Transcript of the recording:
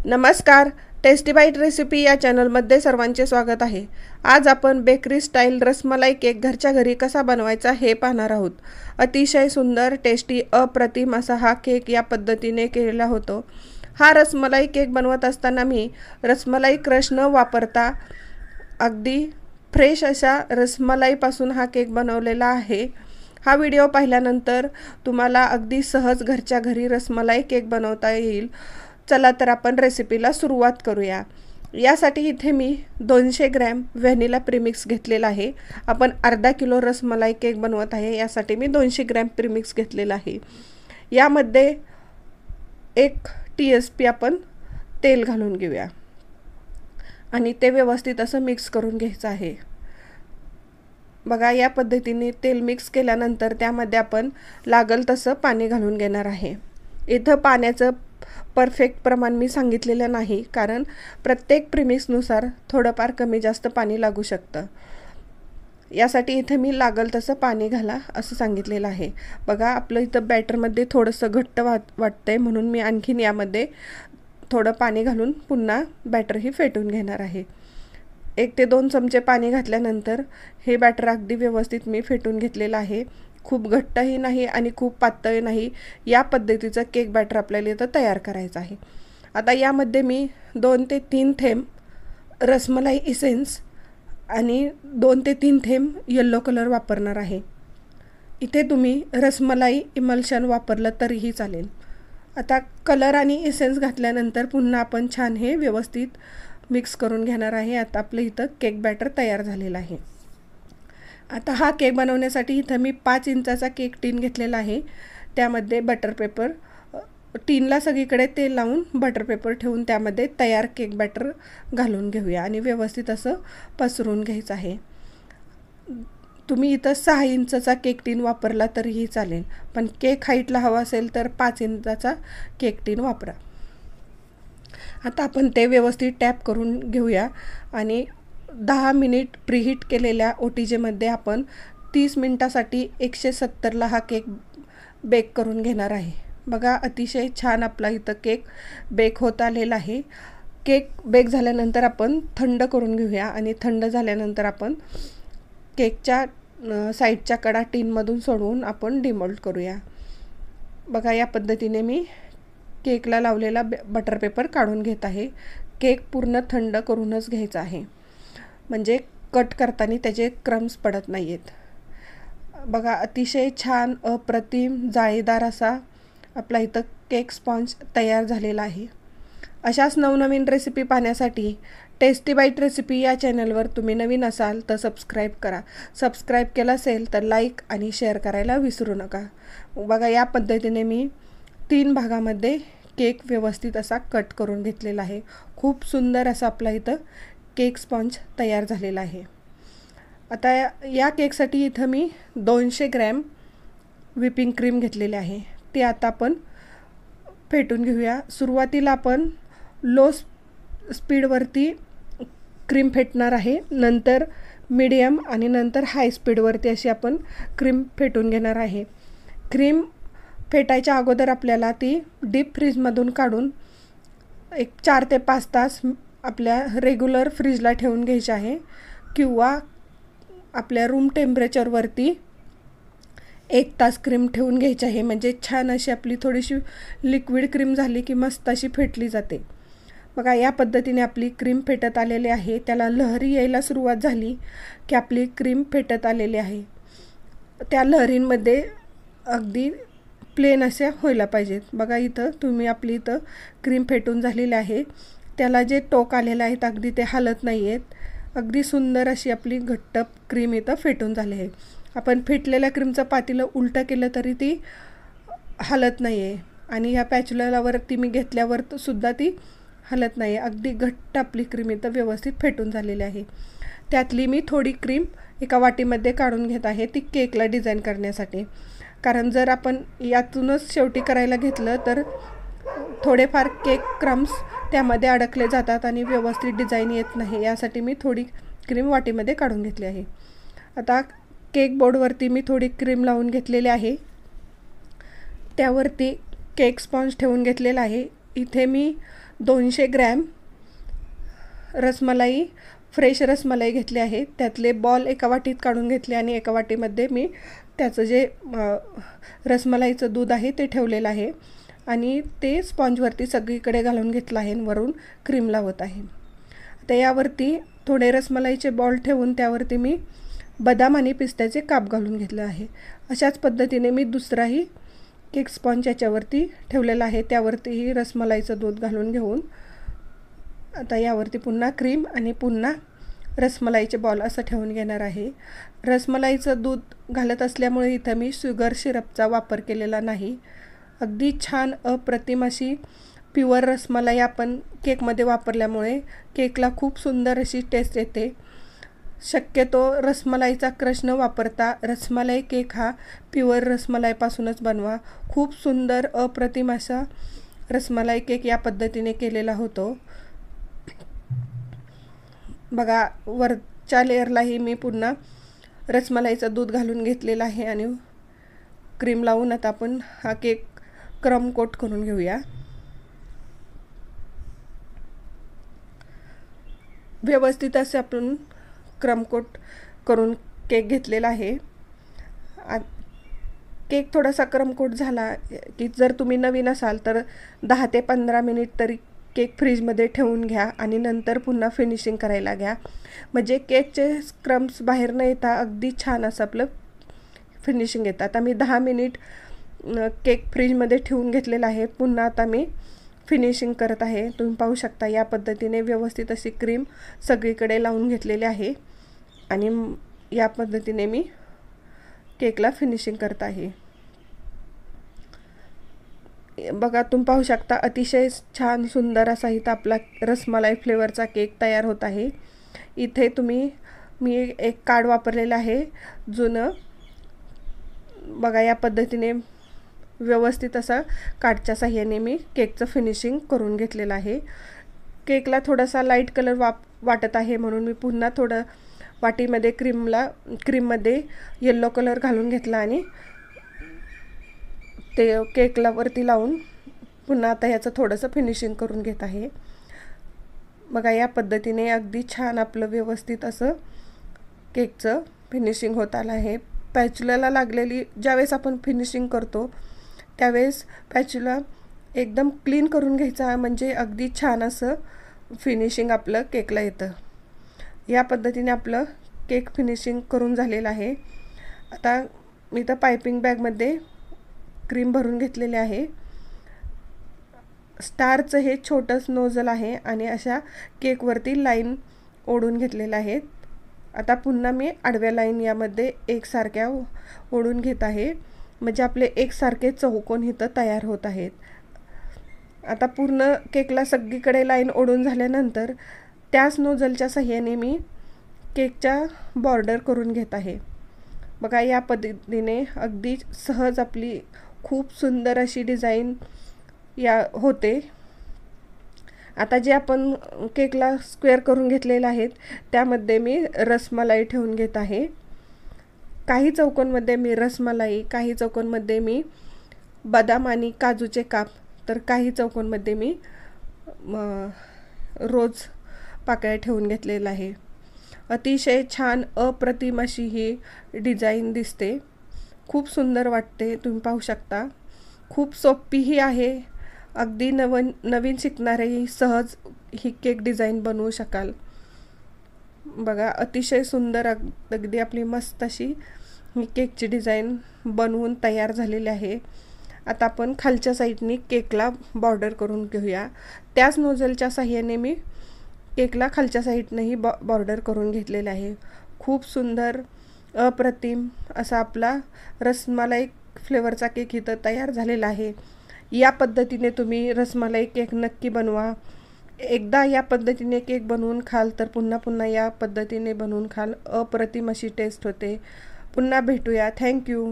नमस्कार. Tasty bite recipe या चॅनलमध्ये सर्वांचे स्वागत आहे. आज आपण बेकरी स्टाईल रसमलाई केक घरच्या घरी कसा बनवायचा हे पाहणार आहोत. अतिशय सुंदर, टेस्टी, अप्रतिम असा हा केक या पद्धतीने केलेला होतो. हा रसमलाई केक बनवत असताना मी रसमलाई क्रश न वापरता अगदी फ्रेश अशा रसमलाईपासून हा केक बनवलेला आहे. हा व्हिडिओ पाहिल्यानंतर तुम्हाला अगदी सहज घरच्या घरी रसमलाई केक बनवता येईल. चला तर आपण रेसिपीला सुरुवात करूया. यासाठी इथे मी 200 ग्रॅम व्हॅनिला प्रीमिक्स घेतलेला आहे. आपण अर्धा किलो रसमलाई केक बनवत आहे, यासाठी मी 200 ग्रॅम प्रीमिक्स घेतलेला आहे. यामध्ये 1 TSP आपण तेल घालून घेऊया आणि ते व्यवस्थित असं मिक्स करून घ्यायचं आहे. बघा, या पद्धतीने तेल मिक्स केल्यानंतर त्यामध्ये आपण लागल तसं पाणी घालून घेणार आहे. इथं पाण्याचं परफेक्ट प्रमाण मी सांगितलेलं नाही, कारण प्रत्येक प्रीमिक्सनुसार थोडंफार कमी जास्त पाणी लागू शकतं. यासाठी इथे मी लागल तसं पाणी घाला असं सांगितलेलं आहे. बघा, आपलं इथं बॅटरमध्ये थोडंसं घट्ट वाटतंय, म्हणून मी आणखीन यामध्ये थोडं पाणी घालून पुन्हा बॅटरही फेटून घेणार आहे. 1 ते 2 चमचे पाणी घातल्यानंतर हे बॅटर अगदी व्यवस्थित मी फेटून घेतलेलं आहे. खूप घट्टही नाही आणि खूप पातळ नाही, या पद्धतीचं केक बॅटर आपल्याला इथं तयार करायचं आहे. आता यामध्ये मी 2 ते 3 थेंब रसमलाई इसेन्स आणि 2 ते 3 थेंब येलो कलर वापरणार आहे. इथे तुम्ही रसमलाई इमल्शन वापरलं तरीही चालेल. आता कलर आणि इसेन्स घातल्यानंतर पुन्हा आपण छान हे व्यवस्थित मिक्स करून घेणार आहे. आता आपलं इथं केक बॅटर तयार झालेलं आहे. आता हा केक बनवण्यासाठी इथं मी 5 इंचाचा केक टीन घेतलेला आहे. त्यामध्ये बटर पेपर, टीनला सगळीकडे तेल लावून बटर पेपर ठेवून त्यामध्ये तयार केक बॅटर घालून घेऊया आणि व्यवस्थित असं पसरून घ्यायचं आहे. तुम्ही इथं 6 इंचाचा केक टीन वापरला तरीही चालेल, पण केक हाईटला हवा असेल तर 5 इंचाचा केक टीन वापरा. आता आपण ते व्यवस्थित टॅप करून घेऊया आणि 10 मिनिट प्रीहीट केलेल्या OTGमध्ये आपण 30 मिनिटासाठी 170ला हा केक बेक करून घेणार आहे. बघा, अतिशय छान आपला इथं केक बेक होत आलेला आहे. केक बेक झाल्यानंतर आपण थंड करून घेऊया आणि थंड झाल्यानंतर आपण केकच्या साईडच्या कडा टीनमधून सोडवून आपण डिमोल्ड करूया. बघा, या पद्धतीने मी केकला लावलेला बटर पेपर काढून घेत आहे. केक पूर्ण थंड करूनच घ्यायचा आहे, म्हणजे कट करताना त्याचे क्रम्स पडत नाही आहेत. बघा, अतिशय छान, अप्रतिम, जाळीदार असा आपला इथं केक स्पॉन्ज तयार झालेला आहे. अशाच नवनवीन रेसिपी पाहण्यासाठी टेस्टी बाईट रेसिपी या चॅनलवर तुम्ही नवीन असाल तर सबस्क्राईब करा. सबस्क्राईब केलं असेल तर लाईक आणि शेअर करायला विसरू नका. बघा, या पद्धतीने मी 3 भागामध्ये केक व्यवस्थित असा कट करून घेतलेला आहे. खूप सुंदर असा आपला इथं केक स्पॉन्ज तयार झालेला आहे. आता या केकसाठी इथं मी 200 ग्रॅम व्हिपिंग क्रीम घेतलेले आहे. ते आता आपण फेटून घेऊया. सुरुवातीला आपण लो स्पीडवरती क्रीम फेटणार आहे, नंतर मीडियम आणि नंतर हाय स्पीडवरती अशी आपण क्रीम फेटून घेणार आहे. क्रीम फेटायच्या अगोदर आपल्याला ती डीप फ्रीजमधून काढून एक 4 ते 5 तास आपल्या रेग्युलर फ्रीजला ठेवून घ्यायची आहे, किंवा आपल्या रूम टेम्परेचरवरती 1 तास क्रीम ठेवून घ्यायची आहे. म्हणजे छान अशी आपली थोडीशी लिक्विड क्रीम झाली की मस्त अशी फेटली जाते. बघा, या पद्धतीने आपली क्रीम फेटत आलेली आहे. त्याला लहरी यायला सुरुवात झाली की आपली क्रीम फेटत आलेली आहे. त्या लहरींमध्ये अगदी प्लेन असे व्हायला पाहिजेत. बघा, इथं तुम्ही आपली इथं क्रीम फेटून झालेली आहे. त्याला जे टोक आलेलं आहेत अगदी ते हलत नाही आहेत. अगदी सुंदर अशी आपली घट्ट क्रीम इथं फेटून झाली आहे. आपण फेटलेल्या क्रीमचं पातेलं उलटं केलं तरी ती हलत नाही आहे आणि ह्या पॅचुलावरती मी घेतल्यावर सुद्धा ती हलत नाही आहे. अगदी घट्ट आपली क्रीम इथं व्यवस्थित फेटून झालेली आहे. त्यातली मी थोडी क्रीम एका वाटीमध्ये काढून घेत आहे, ती केकला डिझाईन करण्यासाठी. कारण जर आपण यातूनच शेवटी करायला घेतलं तर थोडेफार केक क्रम्स त्यामध्ये अडकले जातात आणि व्यवस्थित डिझाईन येत नाही. यासाठी मी थोडी क्रीम वाटीमध्ये काढून घेतली आहे. आता केक बोर्डवरती मी थोडी क्रीम लावून घेतलेली आहे. त्यावरती केक स्पॉन्ज ठेवून घेतलेला आहे. इथे मी 200 ग्रॅम रसमलाई, फ्रेश रसमलाई घेतली आहे. त्यातले बॉल एका वाटीत काढून घेतले आणि एका वाटीमध्ये मी त्याचं जे रसमलाईचं दूध आहे ते ठेवलेलं आहे आणि ते स्पॉन्जवरती सगळीकडे घालून घेतलं आहे आणि वरून क्रीम लावत आहे. आता यावरती थोडे रसमलाईचे बॉल ठेवून त्यावरती मी बदाम आणि पिस्त्याचे काप घालून घेतलं आहे. अशाच पद्धतीने मी दुसराही केक स्पॉन्ज याच्यावरती ठेवलेला आहे. त्यावरतीही रसमलाईचं दूध घालून घेऊन आता यावरती पुन्हा क्रीम आणि पुन्हा रसमलाईचे बॉल असं ठेवून घेणार आहे. रसमलाईचं दूध घालत असल्यामुळे इथं मी शुगर सिरपचा वापर केलेला नाही. अगदी छान अप्रतिम अशी प्युअर रसमलाई आपण केकमध्ये वापरल्यामुळे केकला खूप सुंदर अशी टेस्ट येते. शक्यतो रसमलाईचा क्रश न वापरता रसमलाई केक हा प्युअर रसमलाईपासूनच बनवा. खूप सुंदर अप्रतिम असा रसमलाई केक या पद्धतीने केलेला होतो. बघा, वरच्या लेअरलाही मी पुन्हा रसमलाईचं दूध घालून घेतलेलं आहे आणि क्रीम लावून आता आपण हा केक क्रम कोट करून घेऊया. व्यवस्थित असे आपण क्रम कोट करून केक घेतलेला आहे. केक थोडासा क्रम कोट झाला की जर तुम्ही नवीन असाल तर 10 ते 15 मिनिट तरी केक फ्रीजमध्ये ठेवून घ्या आणि नंतर पुन्हा फिनिशिंग करायला घ्या. म्हणजे केकचे क्रम्स बाहेर न येता अगदी छान असं आपलं फिनिशिंग येतं. आता मी 10 मिनिट केक फ्रीजमध्ये ठेवून घेतलेला आहे. पुन्हा आता मी फिनिशिंग करत आहे. तुम्ही पाहू शकता या पद्धतीने व्यवस्थित अशी क्रीम सगळीकडे लावून घेतलेली आहे आणि या पद्धतीने मी केकला फिनिशिंग करत आहे. बघा, तुम्ही पाहू शकता अतिशय छान सुंदर असा इथं आपला रसमलाई फ्लेवरचा केक तयार होत आहे. इथे मी एक कार्ड वापरलेलं आहे जुनं. बघा, या पद्धतीने व्यवस्थित असा कार्डच्या साह्याने मी केकचं फिनिशिंग करून घेतलेलं आहे. केकला थोडासा लाईट कलर वाटत आहे म्हणून मी पुन्हा थोडं वाटीमध्ये क्रीममध्ये येल्लो कलर घालून घेतला आणि ते केकला वरती लावून पुन्हा आता ह्याचं थोडंसं फिनिशिंग करून घेत आहे. बघा, या पद्धतीने अगदी छान आपलं व्यवस्थित असं केकचं फिनिशिंग होत आलं आहे. पॅच्युलाला लागलेली ज्यावेळेस आपण फिनिशिंग करतो त्यावेळेस पॅच्युला एकदम क्लीन करून घ्यायचा, म्हणजे अगदी छान असं फिनिशिंग आपलं केकला येतं. या पद्धतीने आपलं केक फिनिशिंग करून झालेलं आहे. आता मी तर पायपिंग बॅगमध्ये क्रीम भरून घेतलेले आहे. स्टारचं हे छोटंच नोझल आहे आणि अशा केकवरती लाईन ओढून घेतलेल्या आहेत. आता पुन्हा मी आडव्या लाईन यामध्ये एकसारख्या ओढून घेत आहे, म्हणजे आपले एकसारखे चौकोन इथं तयार होत आहेत. आता पूर्ण केकला सगळीकडे लाईन ओढून झाल्यानंतर त्याच नोझलच्या साह्याने मी केकच्या बॉर्डर करून घेत आहे. बघा, या पद्धतीने अगदी सहज आपली खूप सुंदर अशी डिझाईन होते. आता जे आपण केकला स्क्वेअर करून घेतलेलं आहेत त्यामध्ये मी रसमलाई ठेवून घेत आहे. काही चौकोनमध्ये मी रसमलाई, काही चौकोनमध्ये मी बदाम आणि काजूचे काप, तर काही चौकोनमध्ये मी रोज पाकळ्या ठेवून घेतलेलं आहे. अतिशय छान अप्रतिम अशी ही डिझाईन दिसते. खूप सुंदर वाटते. तुम्ही पाहू शकता. खूप सोपीही आहे. अगदी नवीन शिकणारेही सहज ही केक डिझाईन बनवू शकाल. बघा, अतिशय सुंदर अगदी आपली मस्त अशी ही केकची डिझाईन बनवून तयार झालेली आहे. आता आपण खालच्या साईडनी केकला बॉर्डर करून घेऊया. त्याच नोझलच्या साह्याने मी केकला खालच्या साईडनेही बॉर्डर करून घेतलेलं आहे. खूप सुंदर अप्रतिम असा आपला रसमलाई फ्लेवरचा केक इथं तयार झालेला आहे. या पद्धतीने तुम्ही रसमलाई केक नक्की बनवा. एकदा या पद्धतीने केक बनवून खाल तर पुन्हा पुन्हा या पद्धतीने बनवून खाल. अप्रतिम अशी टेस्ट होते. पुन्हा भेटूया. थँक्यू.